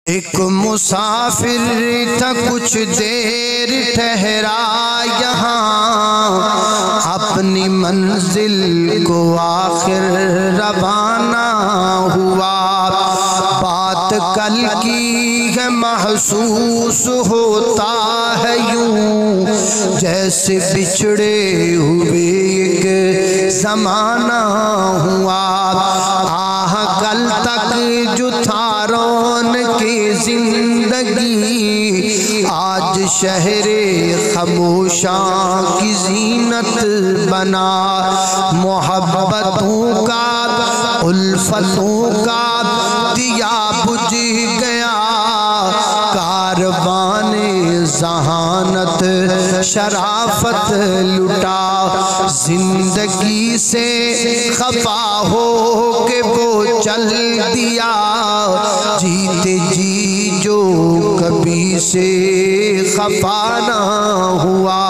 एक मुसाफिर था कुछ देर ठहरा यहाँ, अपनी मंजिल को आखिर रवाना हुआ। बात कल की है महसूस होता है यूं, जैसे बिछड़े हुए एक ज़माना हुआ। आह कल तक जो था की जिंदगी, आज शहरे खामोशा की जीनत बना। मोहब्बतों का उल्फतों का दिया बुझ गया, कारवाने ज़हानत शराफत लुटा। जिंदगी से खफा हो के वो चल दिया, जीते जी जो कभी से खफा ना हुआ।